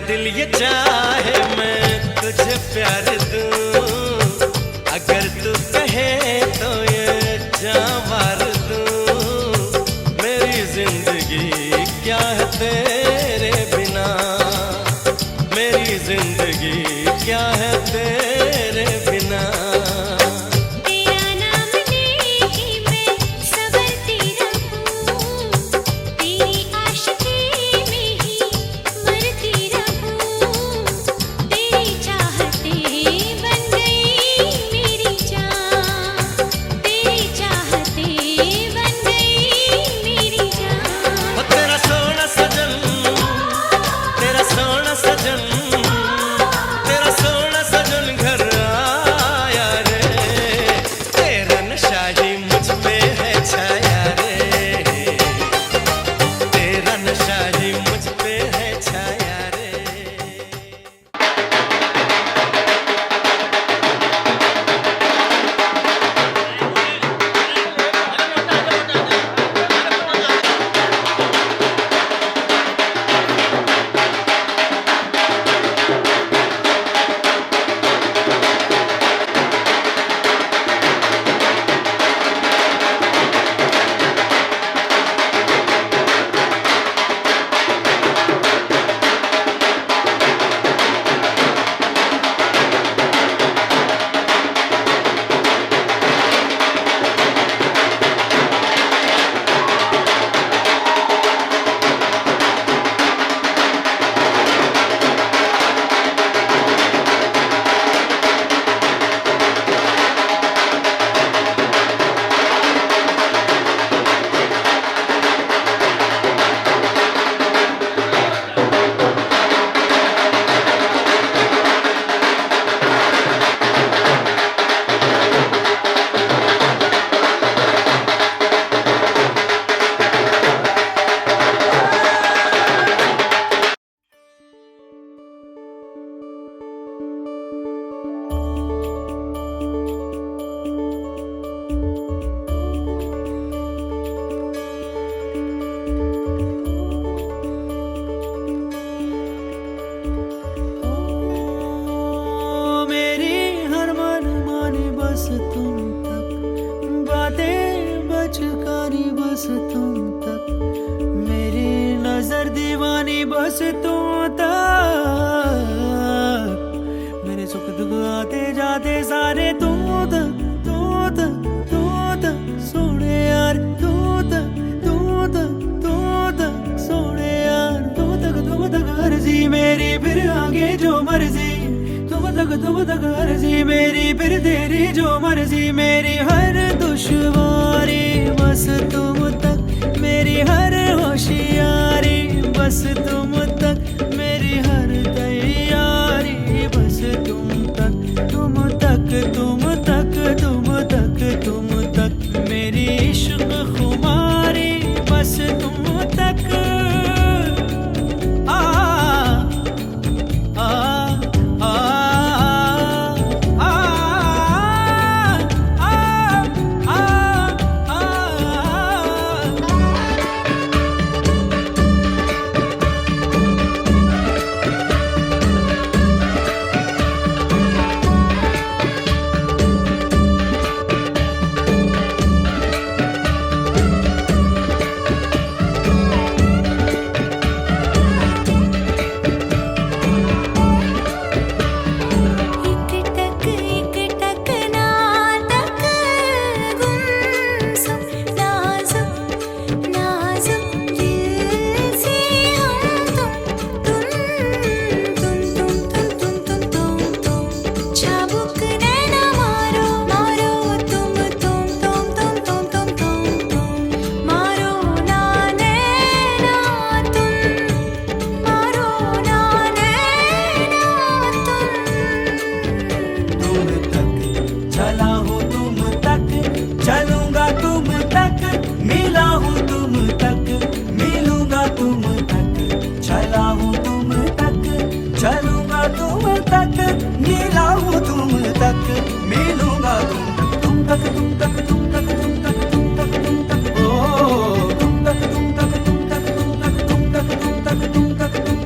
दिल ये चाहे मैं तुझे प्यार दूं, अगर तू कहे तो ये जान मार दूं। मेरी जिंदगी क्या है तेरे बिना, मेरी जिंदगी क्या है तेरे बिना। बस तुम तक, मेरी नजर दीवानी बस तुम तक, मेरे सुख दुख आते जाते सारे तुम तक, तुम तक, तुम तक सोने यार, तुम तक, तुम तक, तुम तक सोने यार, तुम तक अर्जी मेरी फिर आगे जो मर्जी, तुम तक अर्जी मेरी फिर तेरी जो मर्जी, मेरी हर दुश्वारी बस तुम तक, मेरी हर होशियारी बस तुम तक, मेरी हर तैयारी बस तुम तक, तुम तक, तुम तक, तुम तक, तुम तक, मेरी इश्क खुमारी बस तुम तक।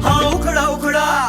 हाँ उखड़ा उखड़ा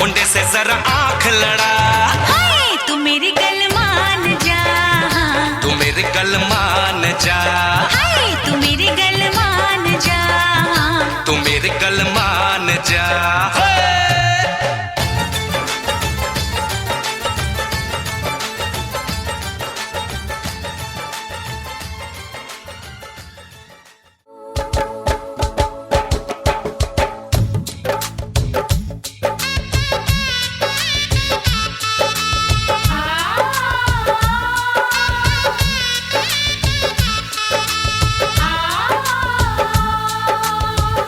मुंडे से जरा आंख लड़ा। हाय तू मेरी गल मान जा, तू मेरी गल मान जा, हाय तू मेरी गल मान जा, तू मेरी गल मान जा।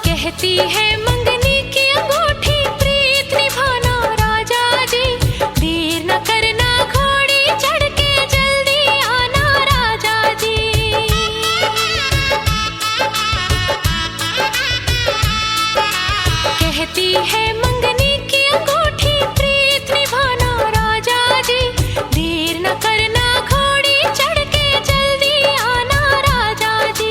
कहती है मंगनी की अंगूठी प्रीत निभाना राजा जी, देर न करना घोड़ी चढ़ के जल्दी आना राजा जी। कहती है मंगनी की अंगूठी प्रीत निभाना राजा जी, देर न करना घोड़ी चढ़ के जल्दी आना राजा जी।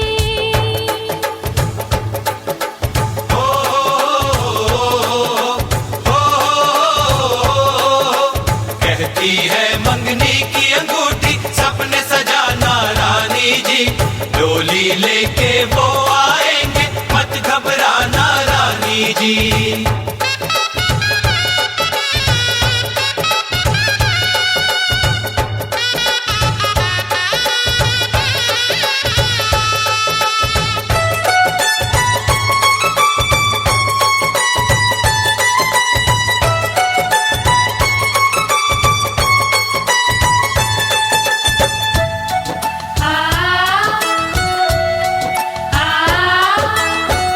कहती है मंगनी की अंगूठी सपने सजाना रानी जी, डोली लेके वो आएंगे मत घबराना रानी जी।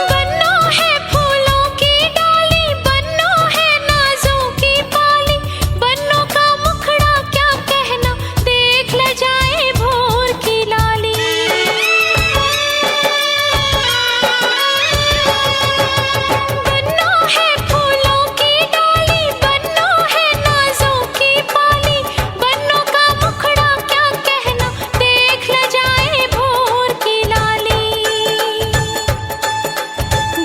बन्नो है फूलों की डाली, बन्नो है नाजों की पाली, बन्नो का मुखड़ा क्या कहना देख ले जाए भोर की लाली। बन्नो है फूलों की डाली, बन्नो है नाजों की पाली, बन्नो का मुखड़ा क्या कहना देख ले जाए भोर की लाली।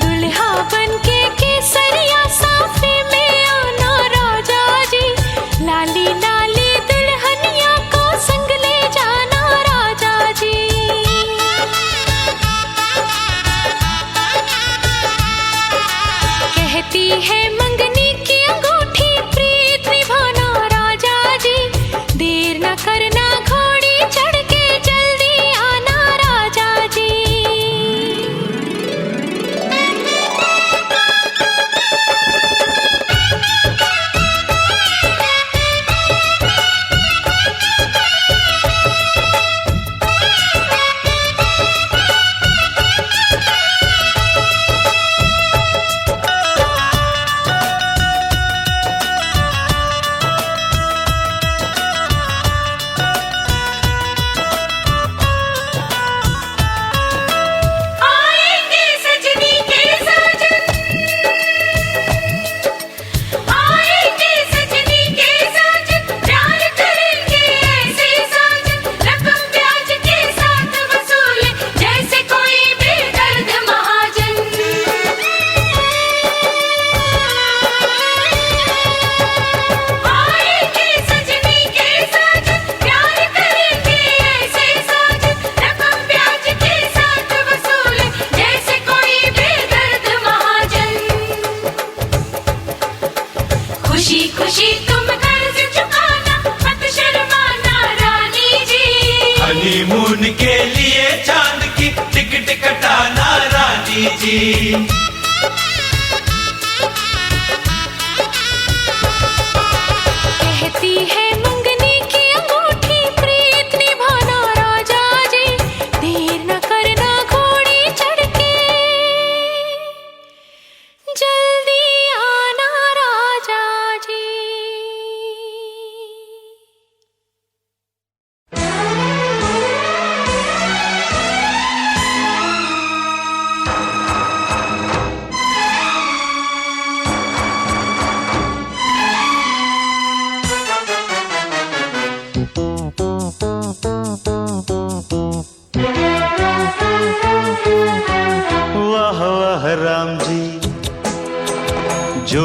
दुल्हा बनके केसरिया साफे में आना राजा जी, लाली लाली दुल्हनिया को संग ले जाना राजा जी। कहती है मंगनी की अंगूठी प्रीत निभाना राजा जी, देर न करना घोड़ी चढ़ के जल्दी आना राजा जी। आएंगे सजनी के साजन, आएंगे सजनी के साजन, प्यार करेंगे ऐसे साजन, रकम ब्याज के साथ वसूले जैसे कोई बेदर्द महाजन। आएंगे सजनी के साजन, प्यार करेंगे ऐसे साजन, रकम ब्याज के साथ वसूले जैसे कोई बेदर्द महाजन। खुशी खुशी तुम कर्ज चुकाना मत शर्माना रानी जी। हनीमून के लिए चांद की टिकट कटाना रानी जी। कहती है मंगनी की अंगूठी प्रीत निभाना राजा जी, देर न करना घोड़ी चढ़ के जल्दी आना राजा जी।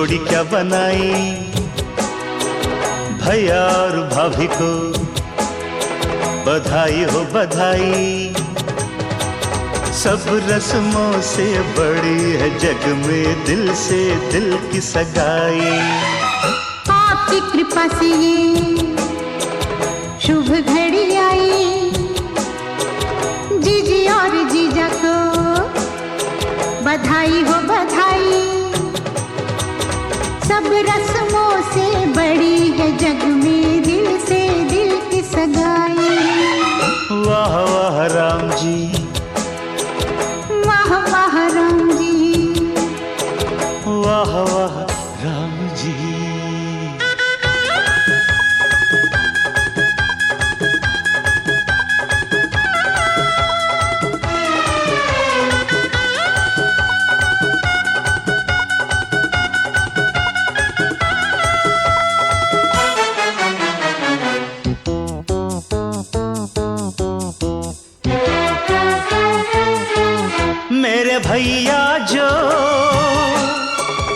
जोड़ी क्या बनाई भैया और भाभी को बधाई हो बधाई। सब रस्मों से बड़ी है जग में दिल से दिल की सगाई। आपकी कृपा से ये शुभ घड़ी आई, जीजी और जीजा को बधाई हो बधाई। सब रस्मों से बड़ी है जग में दिल से दिल की सगाई। वाह वाह राम जी, वाह वाह राम जी, वाह वाह राम जी। मेरे भैया जो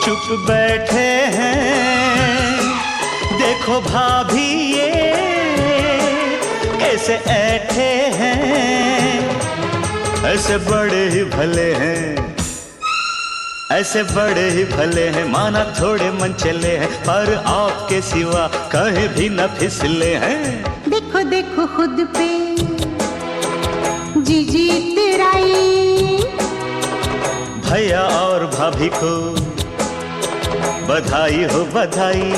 चुप बैठे हैं, देखो भाभी ये कैसे ऐठे हैं। ऐसे बड़े ही भले हैं, ऐसे बड़े ही भले हैं, माना थोड़े मन चले हैं पर आपके सिवा कहीं भी न फिसले हैं। देखो देखो खुद पे जीजी तेराई, भैया और भाभी को बधाई हो बधाई।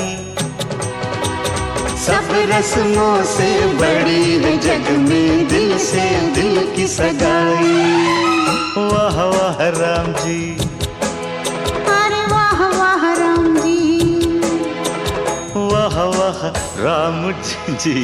सब रस्मों से बड़ी है जग में दिल से दिल की सगाई। वाह वाह राम जी, अरे वाह वाह राम जी, वाह वाह राम जी।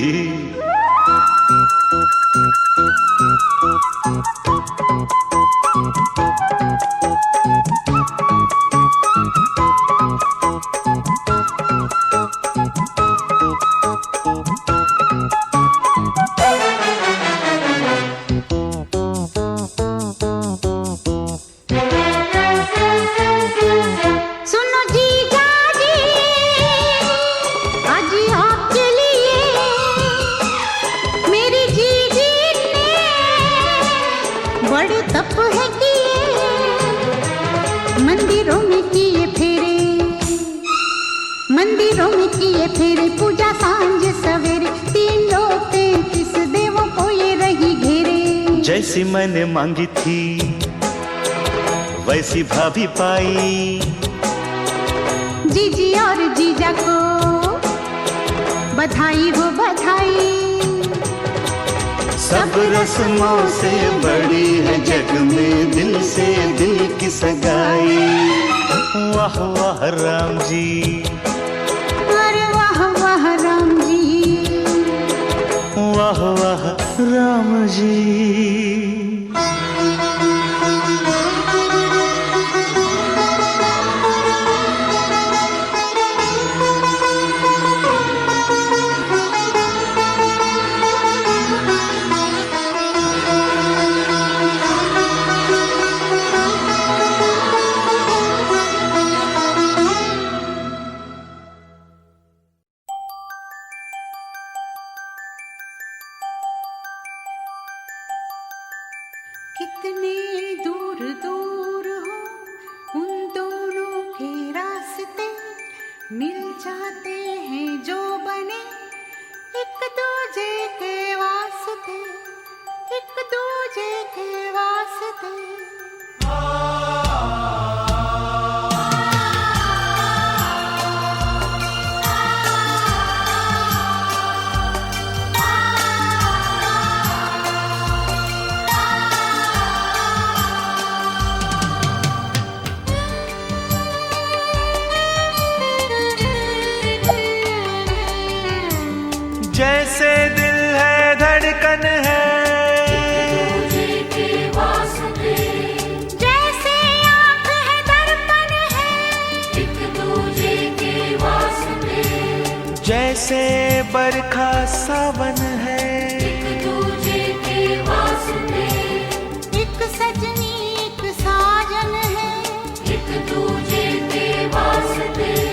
सुनो जीजा जी, आज आपके लिए मेरी जीजी ने बड़े तप है किए। मंदिरों में किए फेरे, मंदिरों में किए फेरे, पूजा सांझ सवेरे, 3 लोग 33 देवों को ये रही घेरे। जैसी मैंने मांगी थी वैसी भाभी पाई। जीजी और जीजा को बधाई हो बधाई। सब रस्मों से बड़ी है जग में दिल से दिल की सगाई। वाह वाह राम जी, अरे वाह वाह राम जी, वाह वाह राम जी। कितने दूर दूर हो उन दोनों के रास्ते, मिल जाते हैं जो बने एक दूजे के वास्ते, एक दूजे के वास्ते। जैसे दिल है धड़कन है, जैसे आँख है दर्पण है, जैसे बरखा सावन है, एक सजनी एक साजन है, एक दूजे के वास्ते।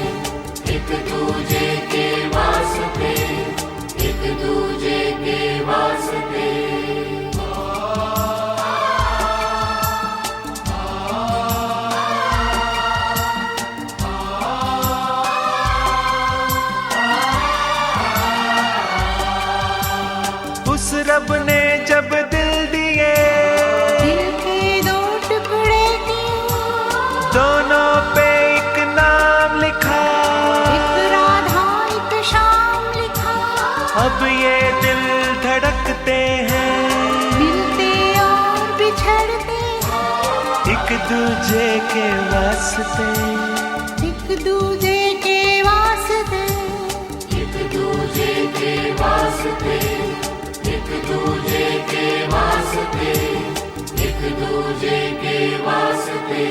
दूजे के वास्ते, एक दूजे के वास्ते, एक दूजे के वास्ते, एक दूजे के वास्ते, एक दूजे के वास्ते।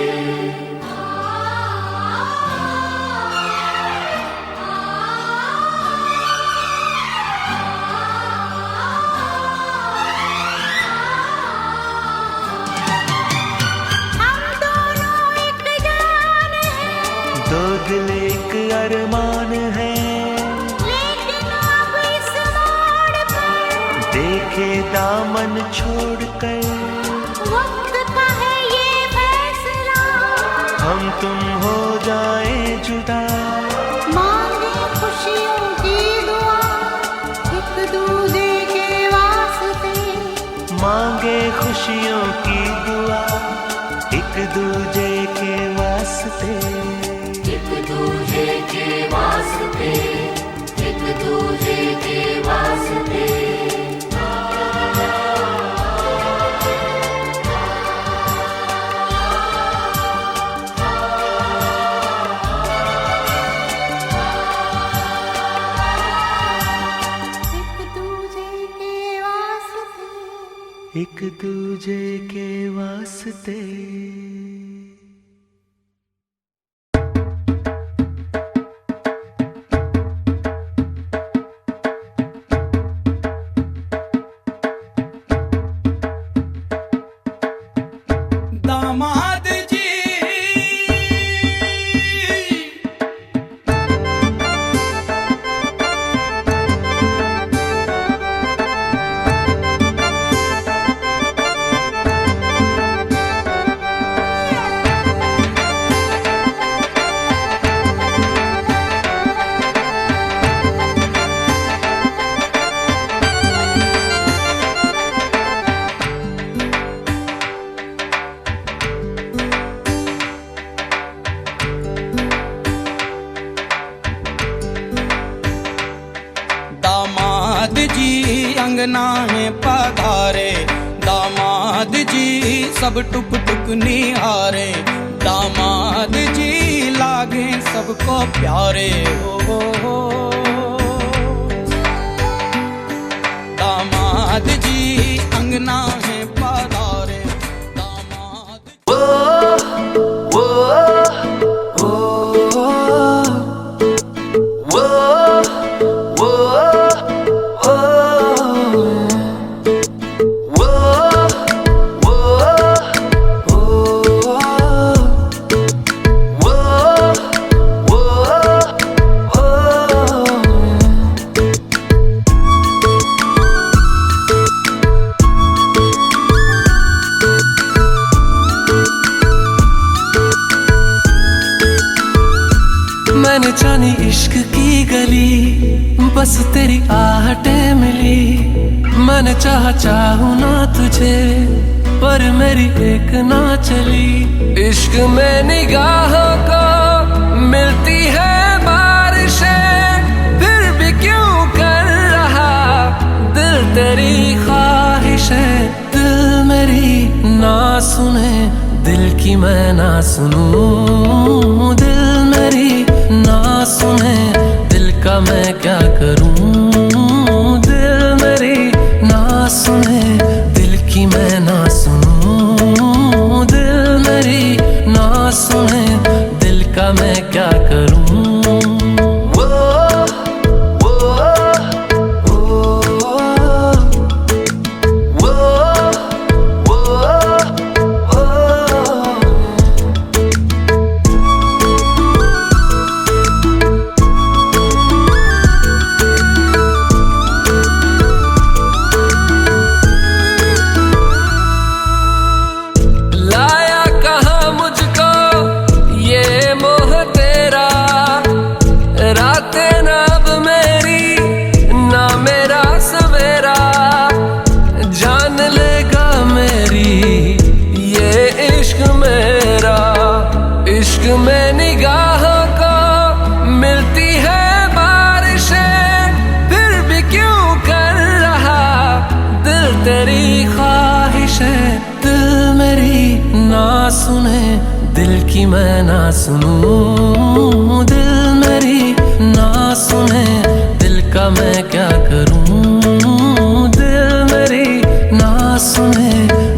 दो दिल एक अरमान है, लेकिन अब इस मोड़ पर देखे दामन छोड़कर, वक्त का है ये फैसला, हम तुम हो जाएं जुदा। मांगे खुशियों की दुआ, एक दूजे के वास्ते, मांगे खुशियों की दुआ, एक दूजे के वास्ते, एक दूजे के वास्ते, एक दूजे के वास्ते। एक दूजे के वास्ते, एक दूजे के वास्ते। दामाद जी दामाद जी अंगना है पधारे, दामाद जी सब टुक टुक निहारे, दामाद जी लागे सबको प्यारे हो। दामाद जी अंगना है पधारे, दामाद मैंने जानी इश्क की गली, बस तेरी आहटें मिली। मैंने चाहूं ना तुझे, पर मेरी एक ना चली। इश्क में निगाहों को मिलती है बारिशें, फिर भी क्यों कर रहा दिल तेरी ख्वाहिशें। दिल मेरी ना सुने, दिल की मैं ना सुनूं। दिल मेरी ना सुने, दिल का मैं क्या करूं। दिल मेरी ना सुने, दिल की मैं ना सुनूं। दिल मेरी ना सुने, दिल का मैं क्या करूं। इश्क में निगाहों को मिलती है बारिशें, फिर भी क्यों कर रहा दिल तेरी ख्वाहिश। ख्वाहिशें दिल मेरी ना सुने, दिल की मैं ना सुनूं। दिल मेरी ना सुने, दिल का मैं क्या करूं। दिल मेरी ना सुने,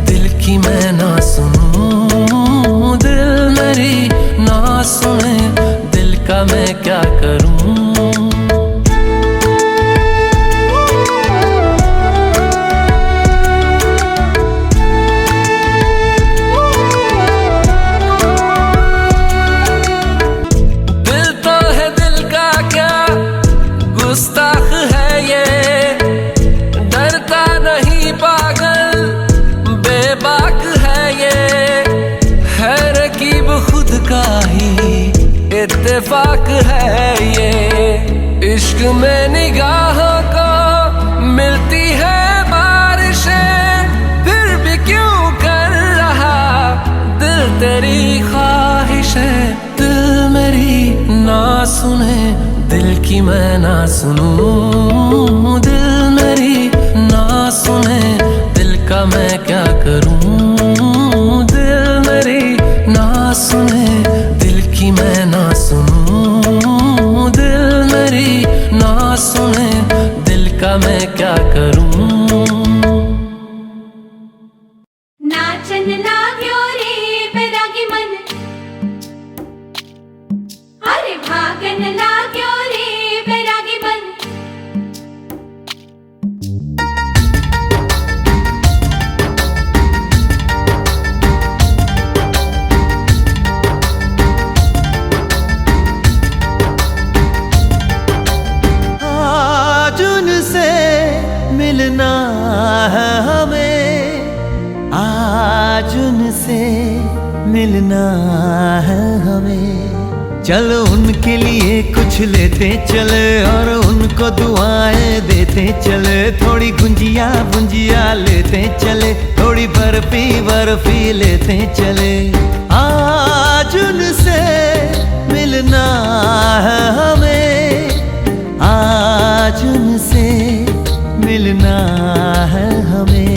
दिल की मैं ना सुनूं। दिल मेरी ना सुने, दिल का मैं क्या करूं। गुस्ताख है ये, डरता नहीं पागल, बेबाक है ये, है रकीब खुद का ही इत्तेफाक है ये। इश्क में निगाहों को मिलती है बारिशें, फिर भी क्यों कर रहा दिल तेरी ख्वाहिशें। दिल मेरी ना सुने, दिल की मैं ना सुनूं। दिल मेरी ना सुने, दिल का मैं क्या करूं। दिल मेरी ना सुने, दिल की मैं ना सुनूं। दिल मेरी ना सुने, दिल का मैं क्या करूं। नाचन लाग्यो रे बैरागी मन, अरे भागन लाग्यो रे बैरागी मन। आज उनसे मिलना है हमें, आज उनसे मिलना है हमें। चलो उनके लिए कुछ लेते चले और उनको दुआएं देते चले। थोड़ी गुंजिया बुंजिया लेते चले, थोड़ी बर्फी बर्फी लेते चले। आज उनसे मिलना है हमें, आज उनसे मिलना है हमें।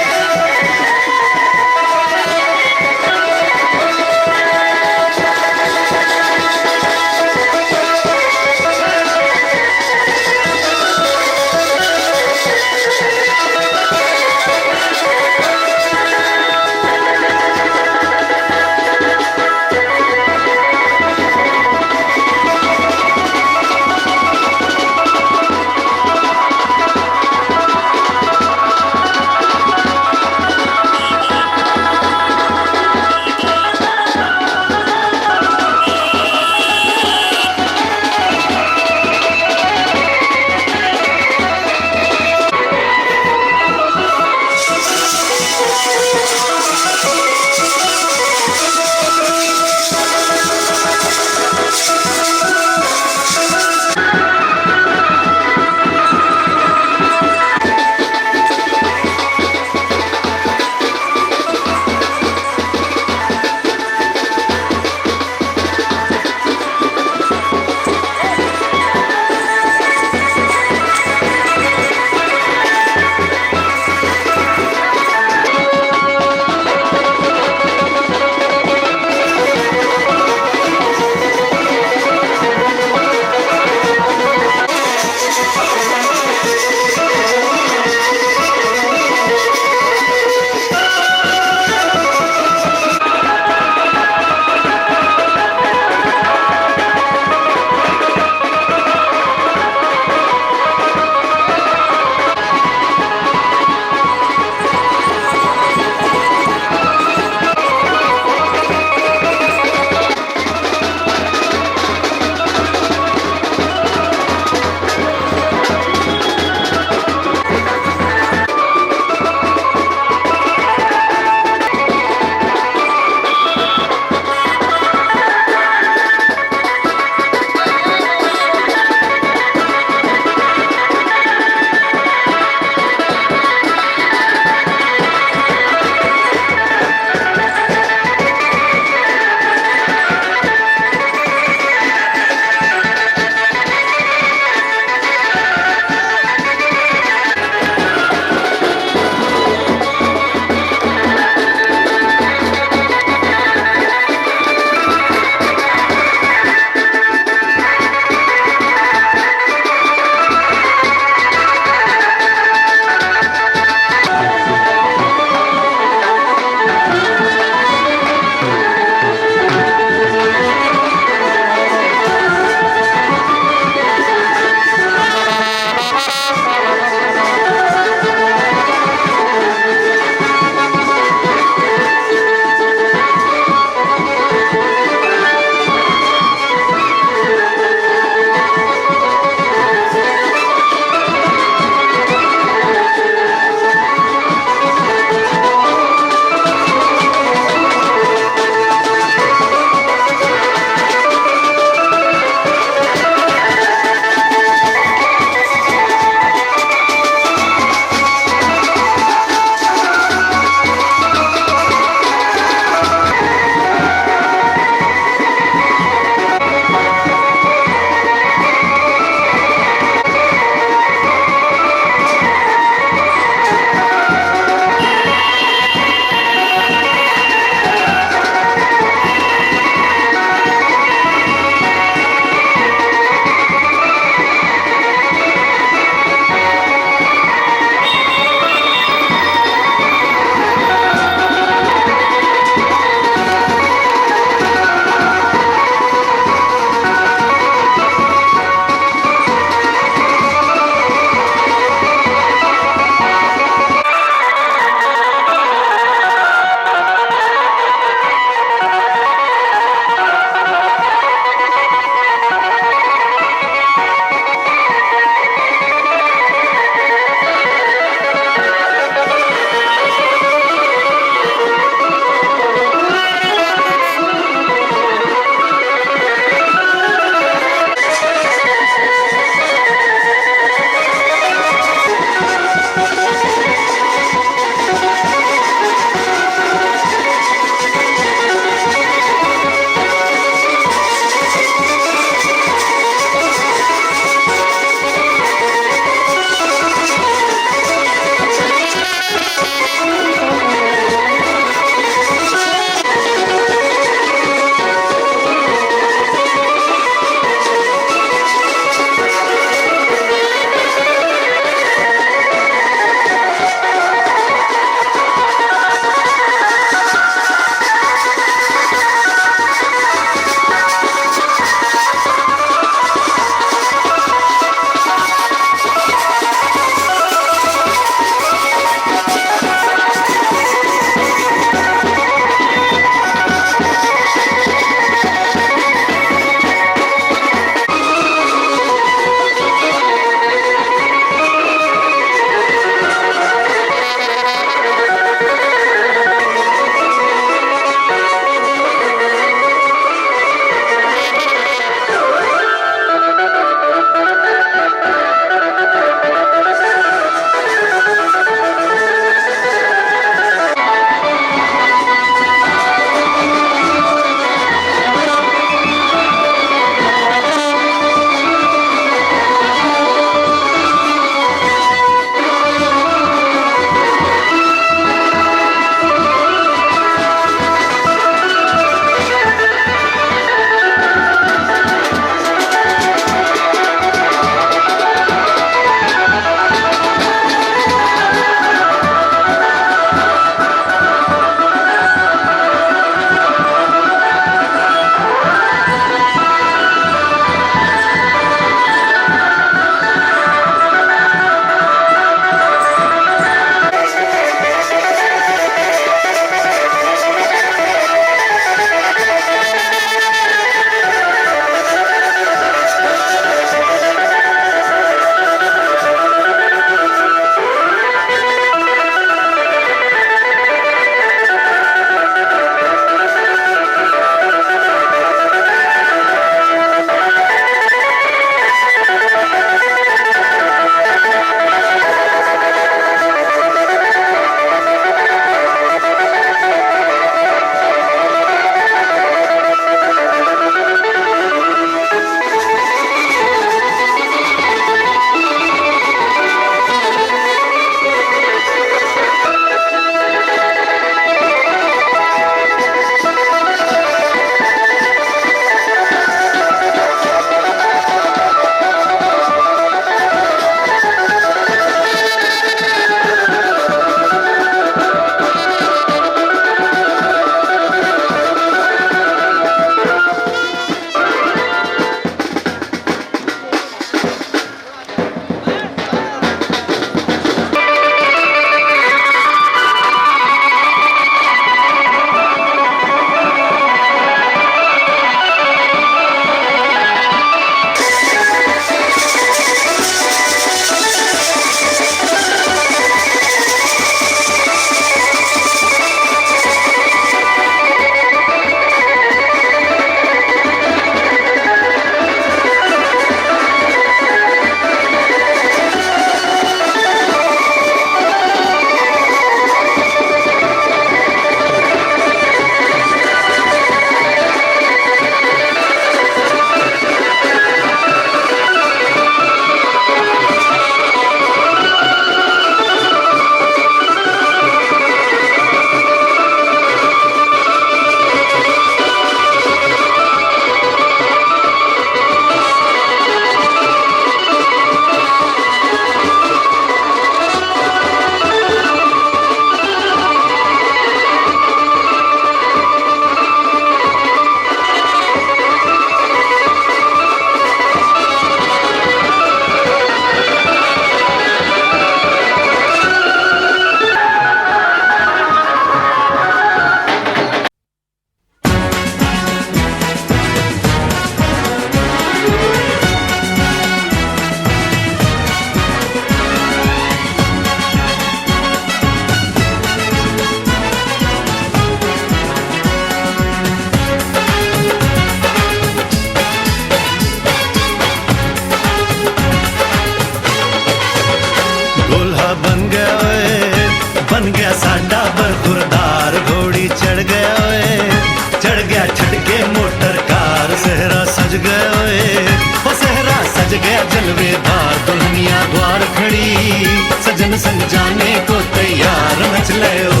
दुल्हन संग जाने को तैयार। नच ले ओ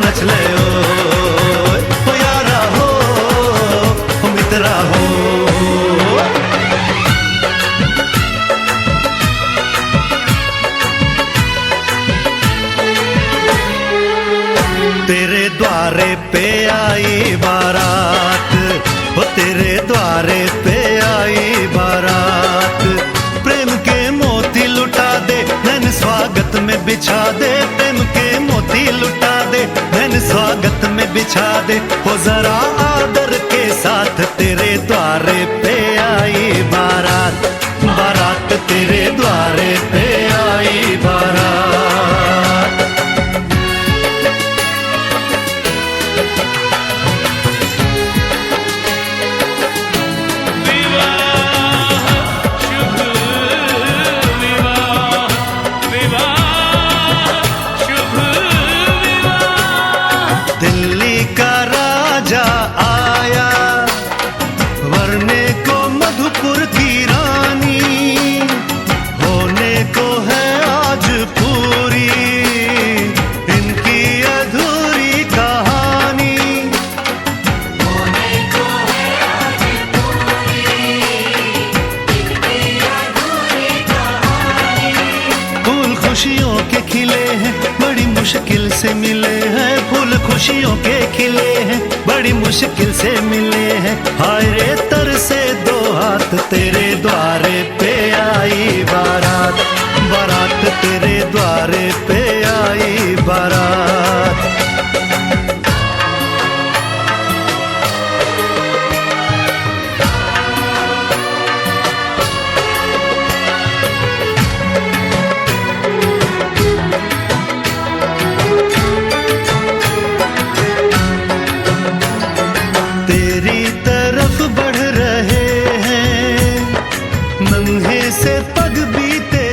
नच ले ओ यारा हो मित्रा हो। तेरे द्वारे पे आई बारात, वो तेरे द्वारे पे आई बारात। प्रेम के मोती लुटा दे नैन स्वागत में बिछा दे, प्रेम के मोती लुटा दे नैन स्वागत में बिछा दे। हो जरा आदर के साथ तेरे द्वारे पे आई बारात, बारात तेरे द्वारे पे आई बारात। दिल्ली का राजा आया वरने को मधुपुर की रानी, होने को है आज पूरी इनकी अधूरी कहानी। होने को है आज पूरी इनकी अधूरी कहानी। फूल खुशियों के खिले हैं बड़ी मुश्किल से मिले हैं, फूल खुशियों के खिले हैं बड़ी मुश्किल से मिले हैं। हाय रे तर से दो हाथ तेरे द्वारे पे आई बारात, बारात तेरे द्वारे पे आई बारात। तेरी तरफ बढ़ रहे हैं नन्हे से पग बीते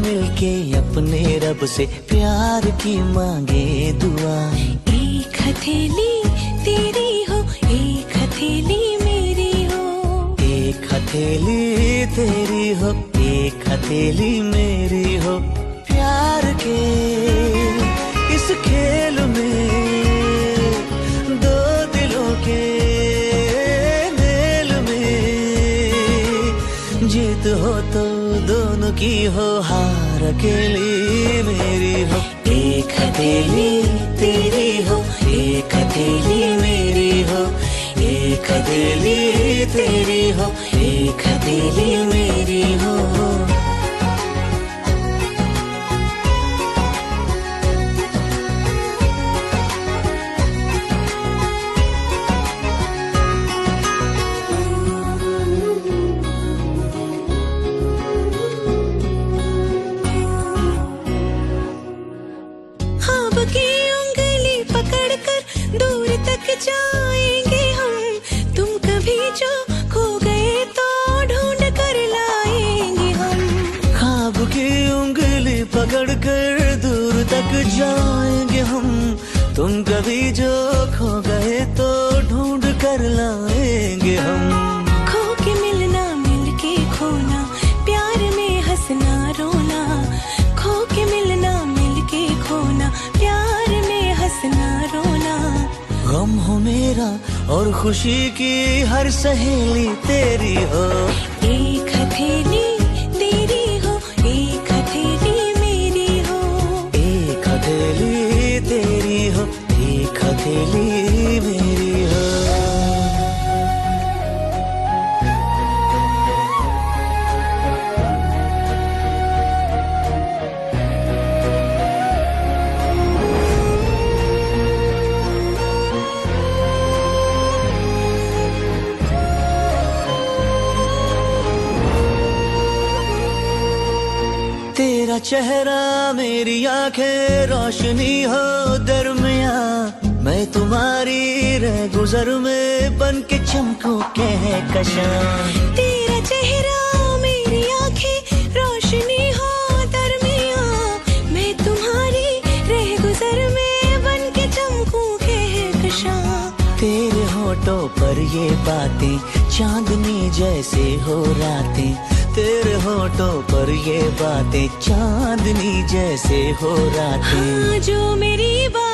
मिलके अपने रब से प्यार की मांगे दुआ। एक हथेली तेरी हो, एक हथेली मेरी हो। एक हथेली तेरी हो, एक हथेली मेरी हो। प्यार के इस खेल में दो दिलों के मेल में जीत हो तो दोनों की हो, हार अकेली मेरी हो। एक हथेली तेरी हो, एक हथेली मेरी हो। एक हथेली तेरी हो, एक हथेली मेरी हो। ख्वाब की उंगली पकड़कर दूर तक जाएंगे हम। तुम कभी जो खो गए तो ढूंढ कर लाएंगे हम। ख्वाब की उंगली पकड़कर दूर तक जाएंगे हम। तुम कभी जो खो गए तो ढूंढ कर लाएंगे हम। खो के मिलना, मिल के खोना, प्यार में हंसना रोना। खो के मिलना, मिल के खोना, प्यार में हंसना रोना। गम हो मेरा और खुशी की हर सहेली तेरी हो। एक हथेली तेरी हो, एक हथेली मेरी हो। एक हथेली तेरी हो, एक हथेली मेरी हो। तेरा चेहरा मेरी आंखें रोशनी हो दरमिया। मैं तुम्हारी रह गुजर में बन के चमकूं कहकशां। तेरा चेहरा मेरी आंखें रोशनी हो दरमिया। मैं तुम्हारी रह गुजर में बन के चमकूं कहकशां। तेरे होठों पर ये बातें चांदनी जैसे हो रातें। तेरे होठों पर ये बातें चांदनी जैसे हो रातें। हाँ, जो मेरी बात